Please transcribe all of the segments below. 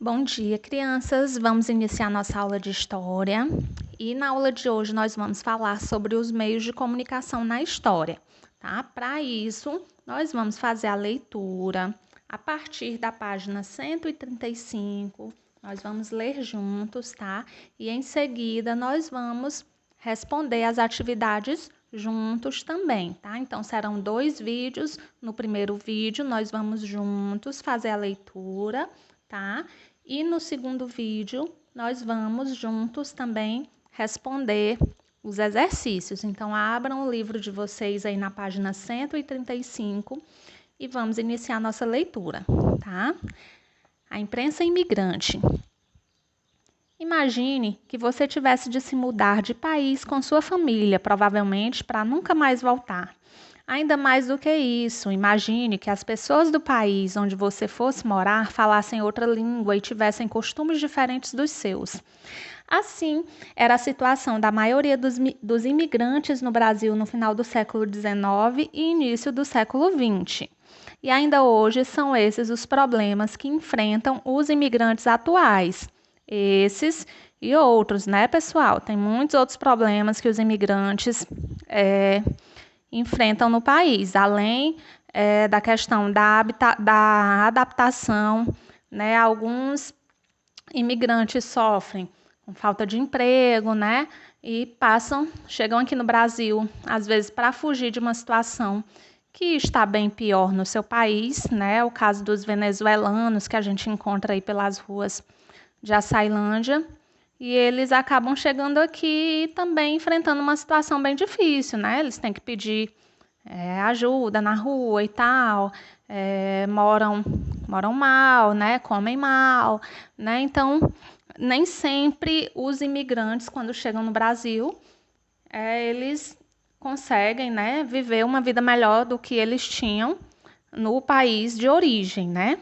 Bom dia, crianças. Vamos iniciar nossa aula de história. E na aula de hoje nós vamos falar sobre os meios de comunicação na história, tá? Para isso, nós vamos fazer a leitura a partir da página 135. Nós vamos ler juntos, tá? E em seguida nós vamos responder as atividades juntos também, tá? Então serão 2 vídeos. No primeiro vídeo nós vamos juntos fazer a leitura, tá? E no segundo vídeo, nós vamos juntos também responder os exercícios. Então, abram o livro de vocês aí na página 135 e vamos iniciar nossa leitura, tá? A imprensa imigrante. Imagine que você tivesse de se mudar de país com sua família, provavelmente para nunca mais voltar. Ainda mais do que isso, imagine que as pessoas do país onde você fosse morar falassem outra língua e tivessem costumes diferentes dos seus. Assim, era a situação da maioria dos imigrantes no Brasil no final do século XIX e início do século XX. E ainda hoje são esses os problemas que enfrentam os imigrantes atuais. Esses e outros, né, pessoal? Tem muitos outros problemas que os imigrantes enfrentam no país, além da questão da adaptação, né? Alguns imigrantes sofrem com falta de emprego, né? E chegam aqui no Brasil, às vezes para fugir de uma situação que está bem pior no seu país, né? O caso dos venezuelanos que a gente encontra aí pelas ruas de Açailândia. E eles acabam chegando aqui também enfrentando uma situação bem difícil, né? Eles têm que pedir ajuda na rua e tal, moram mal, né? Comem mal, né? Então, nem sempre os imigrantes, quando chegam no Brasil, eles conseguem, né, viver uma vida melhor do que eles tinham no país de origem, né?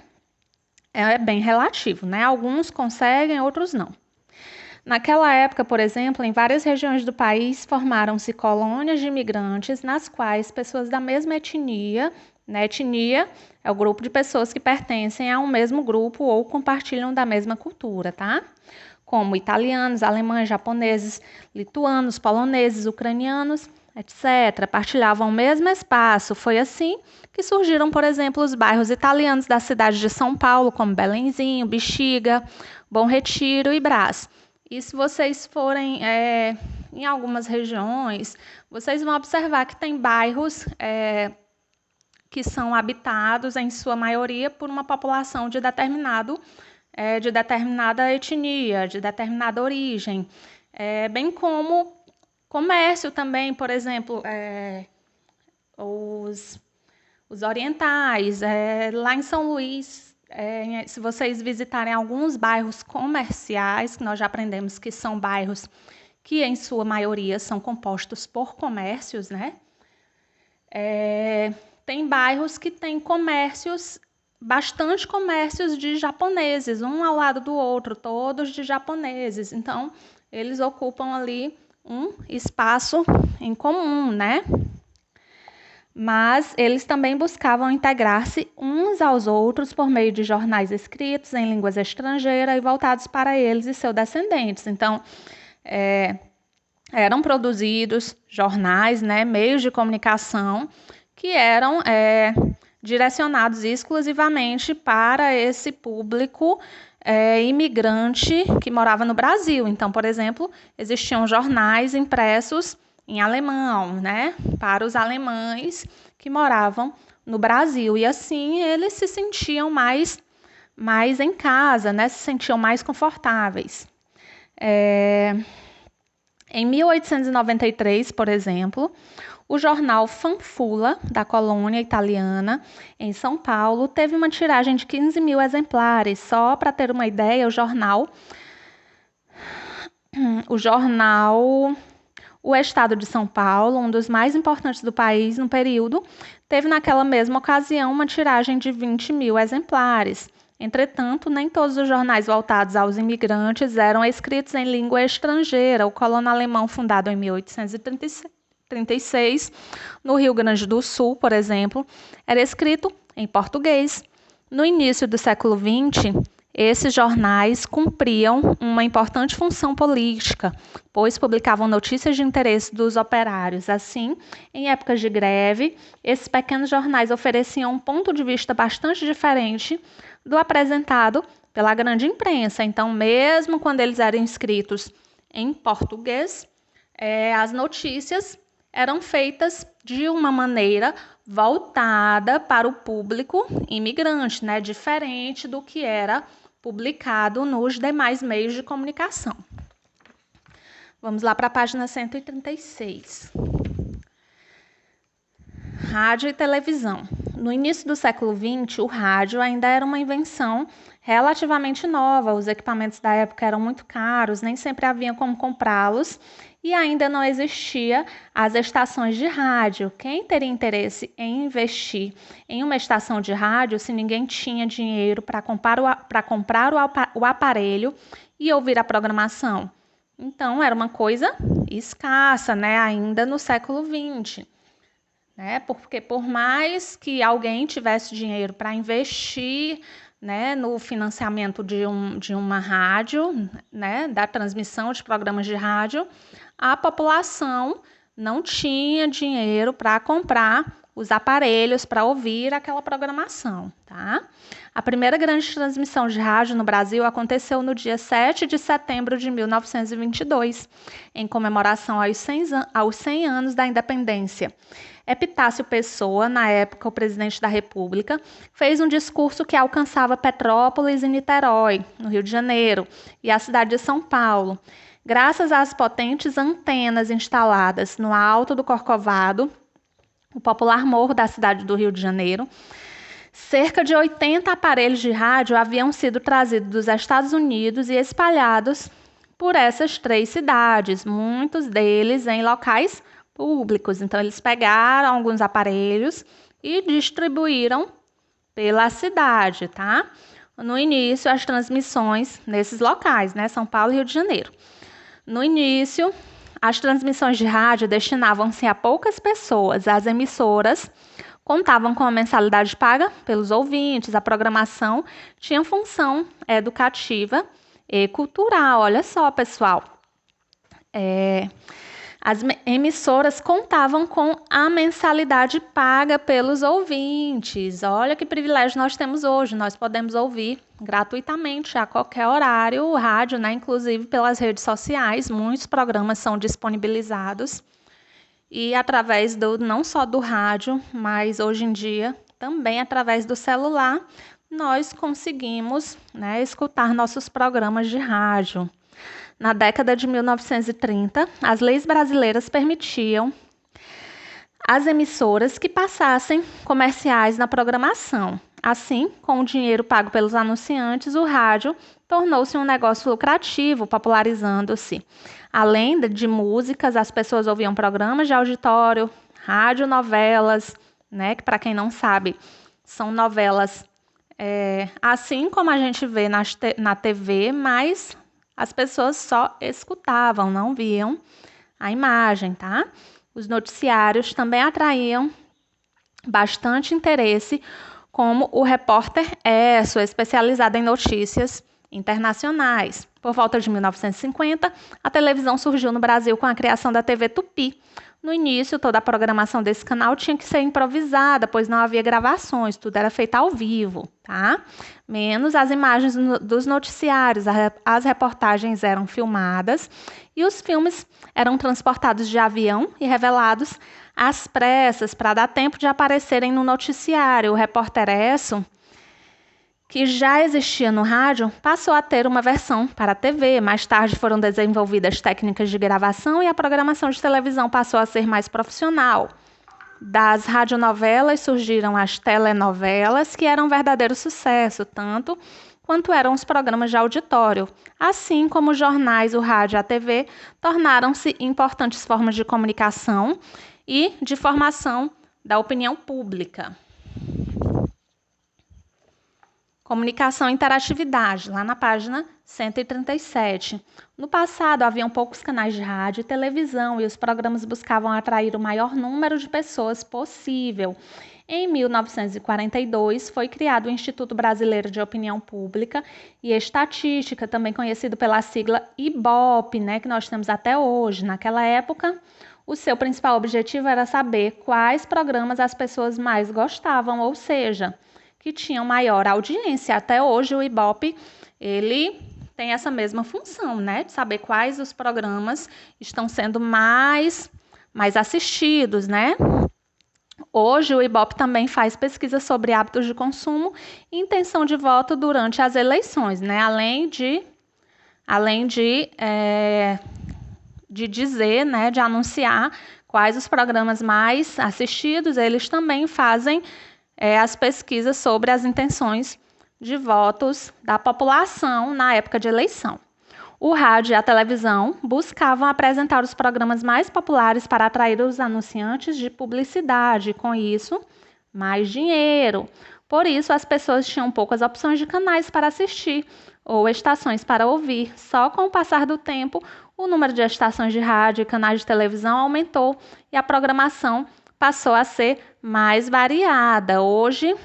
É bem relativo, né? Alguns conseguem, outros não. Naquela época, por exemplo, em várias regiões do país formaram-se colônias de imigrantes nas quais pessoas da mesma etnia, né? Etnia é o grupo de pessoas que pertencem a um mesmo grupo ou compartilham da mesma cultura, tá? Como italianos, alemães, japoneses, lituanos, poloneses, ucranianos, etc. Partilhavam o mesmo espaço. Foi assim que surgiram, por exemplo, os bairros italianos da cidade de São Paulo, como Belenzinho, Bexiga, Bom Retiro e Brás. E se vocês forem em algumas regiões, vocês vão observar que tem bairros que são habitados, em sua maioria, por uma população de determinada etnia, de determinada origem. Bem como comércio também, por exemplo, os orientais, lá em São Luís. Se vocês visitarem alguns bairros comerciais, que nós já aprendemos que são bairros que, em sua maioria, são compostos por comércios, né? Tem bairros que têm bastante comércios de japoneses, um ao lado do outro, todos de japoneses. Então, eles ocupam ali um espaço em comum, né? Mas eles também buscavam integrar-se uns aos outros por meio de jornais escritos em línguas estrangeiras e voltados para eles e seus descendentes. Então, eram produzidos jornais, né, meios de comunicação que eram direcionados exclusivamente para esse público imigrante que morava no Brasil. Então, por exemplo, existiam jornais impressos em alemão, né, para os alemães que moravam no Brasil. E assim eles se sentiam mais em casa, né, se sentiam mais confortáveis. Em 1893, por exemplo, o jornal Fanfula, da colônia italiana, em São Paulo, teve uma tiragem de 15 mil exemplares. Só para ter uma ideia, o jornal O Estado de São Paulo, um dos mais importantes do país no período, teve naquela mesma ocasião uma tiragem de 20 mil exemplares. Entretanto, nem todos os jornais voltados aos imigrantes eram escritos em língua estrangeira. O Colono Alemão, fundado em 1836, no Rio Grande do Sul, por exemplo, era escrito em português. No início do século XX, Esses jornais cumpriam uma importante função política, pois publicavam notícias de interesse dos operários. Assim, em épocas de greve, esses pequenos jornais ofereciam um ponto de vista bastante diferente do apresentado pela grande imprensa. Então, mesmo quando eles eram escritos em português, as notícias eram feitas de uma maneira voltada para o público imigrante, né? Diferente do que era publicado nos demais meios de comunicação. Vamos lá para a página 136. Rádio e televisão. No início do século XX, o rádio ainda era uma invenção relativamente nova. Os equipamentos da época eram muito caros, nem sempre havia como comprá-los e ainda não existia as estações de rádio. Quem teria interesse em investir em uma estação de rádio se ninguém tinha dinheiro para comprar o aparelho e ouvir a programação? Então, era uma coisa escassa, né? Ainda no século XX. Né? Porque por mais que alguém tivesse dinheiro para investir, né, no financiamento de uma rádio, né, da transmissão de programas de rádio, a população não tinha dinheiro para comprar os aparelhos para ouvir aquela programação. Tá? A primeira grande transmissão de rádio no Brasil aconteceu no dia 7 de setembro de 1922, em comemoração aos 100 anos da independência. Epitácio Pessoa, na época o presidente da República, fez um discurso que alcançava Petrópolis e Niterói, no Rio de Janeiro, e a cidade de São Paulo. Graças às potentes antenas instaladas no alto do Corcovado, o popular morro da cidade do Rio de Janeiro, cerca de 80 aparelhos de rádio haviam sido trazidos dos Estados Unidos e espalhados por essas 3 cidades, muitos deles em locais públicos. Então, eles pegaram alguns aparelhos e distribuíram pela cidade, tá? No início, as transmissões nesses locais, né? São Paulo e Rio de Janeiro. No início, as transmissões de rádio destinavam-se a poucas pessoas. As emissoras contavam com a mensalidade paga pelos ouvintes. A programação tinha função educativa e cultural. Olha só, pessoal. As emissoras contavam com a mensalidade paga pelos ouvintes. Olha que privilégio nós temos hoje. Nós podemos ouvir gratuitamente a qualquer horário o rádio, né? Inclusive pelas redes sociais. Muitos programas são disponibilizados. E através não só do rádio, mas hoje em dia também através do celular, nós conseguimos, né, escutar nossos programas de rádio. Na década de 1930, as leis brasileiras permitiam às emissoras que passassem comerciais na programação. Assim, com o dinheiro pago pelos anunciantes, o rádio tornou-se um negócio lucrativo, popularizando-se. Além de músicas, as pessoas ouviam programas de auditório, radionovelas, né, que para quem não sabe, são novelas assim como a gente vê na TV, mas as pessoas só escutavam, não viam a imagem, tá? Os noticiários também atraíam bastante interesse, como o Repórter Esso, especializado em notícias internacionais. Por volta de 1950, a televisão surgiu no Brasil com a criação da TV Tupi. No início, toda a programação desse canal tinha que ser improvisada, pois não havia gravações, tudo era feito ao vivo, tá? Menos as imagens dos noticiários, as reportagens eram filmadas e os filmes eram transportados de avião e revelados às pressas para dar tempo de aparecerem no noticiário. O Repórter Esso, que já existia no rádio, passou a ter uma versão para a TV. Mais tarde foram desenvolvidas técnicas de gravação e a programação de televisão passou a ser mais profissional. Das radionovelas surgiram as telenovelas, que eram um verdadeiro sucesso, tanto quanto eram os programas de auditório. Assim como os jornais, o rádio e a TV tornaram-se importantes formas de comunicação e de formação da opinião pública. Comunicação e interatividade, lá na página 137. No passado, haviam poucos canais de rádio e televisão e os programas buscavam atrair o maior número de pessoas possível. Em 1942, foi criado o Instituto Brasileiro de Opinião Pública e Estatística, também conhecido pela sigla IBOP, né, que nós temos até hoje. Naquela época, o seu principal objetivo era saber quais programas as pessoas mais gostavam, ou seja, que tinham maior audiência. Até hoje, o IBOP, ele tem essa mesma função, né, de saber quais os programas estão sendo mais assistidos, né? Hoje, o IBOP também faz pesquisa sobre hábitos de consumo e intenção de voto durante as eleições, né? Além de dizer, né, de anunciar quais os programas mais assistidos, eles também fazem as pesquisas sobre as intenções de votos da população na época de eleição. O rádio e a televisão buscavam apresentar os programas mais populares para atrair os anunciantes de publicidade, e, com isso, mais dinheiro. Por isso, as pessoas tinham poucas opções de canais para assistir ou estações para ouvir. Só com o passar do tempo, o número de estações de rádio e canais de televisão aumentou e a programação passou a ser mais variada. Hoje,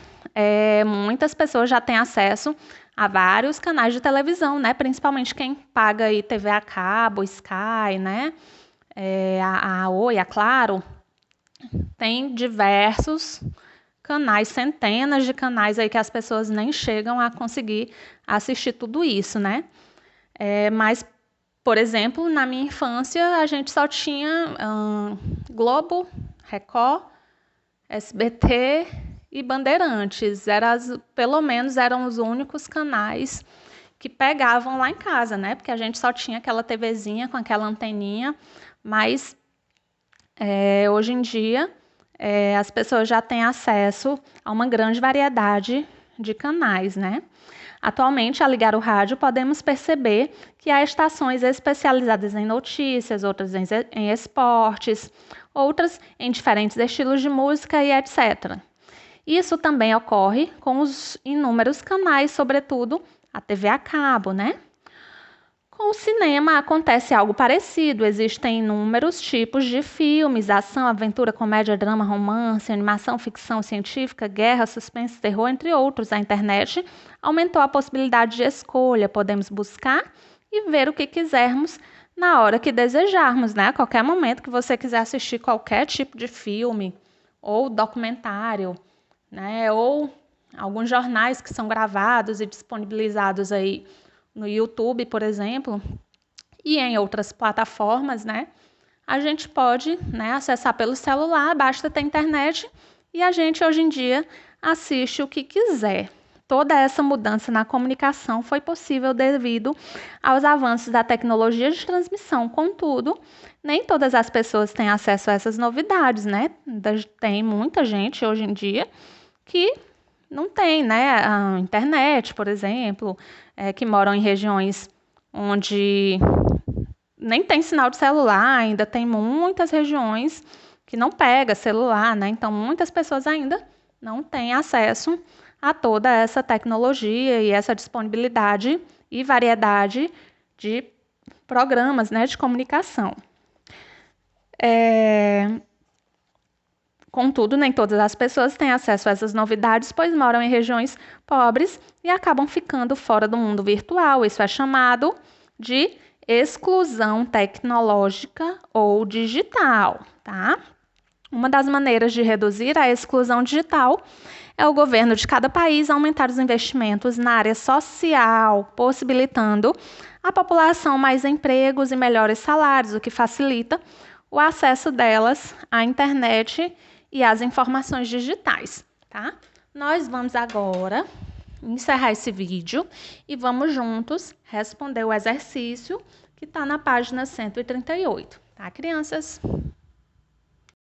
muitas pessoas já têm acesso a vários canais de televisão, né? Principalmente quem paga aí TV a cabo, Sky, né? A Oi, a Claro, tem diversos canais, centenas de canais aí que as pessoas nem chegam a conseguir assistir tudo isso, né? Mas, por exemplo, na minha infância, a gente só tinha Globo, Record, SBT e Bandeirantes. Pelo menos eram os únicos canais que pegavam lá em casa, né? Porque a gente só tinha aquela TVzinha com aquela anteninha, mas hoje em dia as pessoas já têm acesso a uma grande variedade de canais, né? Atualmente, ao ligar o rádio, podemos perceber que há estações especializadas em notícias, outras em esportes, outras em diferentes estilos de música e etc. Isso também ocorre com os inúmeros canais, sobretudo a TV a cabo, né? Com o cinema acontece algo parecido. Existem inúmeros tipos de filmes: ação, aventura, comédia, drama, romance, animação, ficção científica, guerra, suspense, terror, entre outros. A internet aumentou a possibilidade de escolha. Podemos buscar e ver o que quisermos na hora que desejarmos, né? A qualquer momento que você quiser assistir qualquer tipo de filme ou documentário, né? Ou alguns jornais que são gravados e disponibilizados aí no YouTube, por exemplo, e em outras plataformas, né? A gente pode, né, acessar pelo celular, basta ter internet e a gente hoje em dia assiste o que quiser. Toda essa mudança na comunicação foi possível devido aos avanços da tecnologia de transmissão. Contudo, nem todas as pessoas têm acesso a essas novidades, né? Tem muita gente hoje em dia que não tem, né, a internet, por exemplo, que moram em regiões onde nem tem sinal de celular, ainda tem muitas regiões que não pega celular, né? Então, muitas pessoas ainda não têm acesso a toda essa tecnologia e essa disponibilidade e variedade de programas, né, de comunicação. Contudo, nem todas as pessoas têm acesso a essas novidades, pois moram em regiões pobres e acabam ficando fora do mundo virtual. Isso é chamado de exclusão tecnológica ou digital, tá? Uma das maneiras de reduzir a exclusão digital é o governo de cada país aumentar os investimentos na área social, possibilitando à população mais empregos e melhores salários, o que facilita o acesso delas à internet e às informações digitais, tá? Nós vamos agora encerrar esse vídeo e vamos juntos responder o exercício que está na página 138, tá, crianças?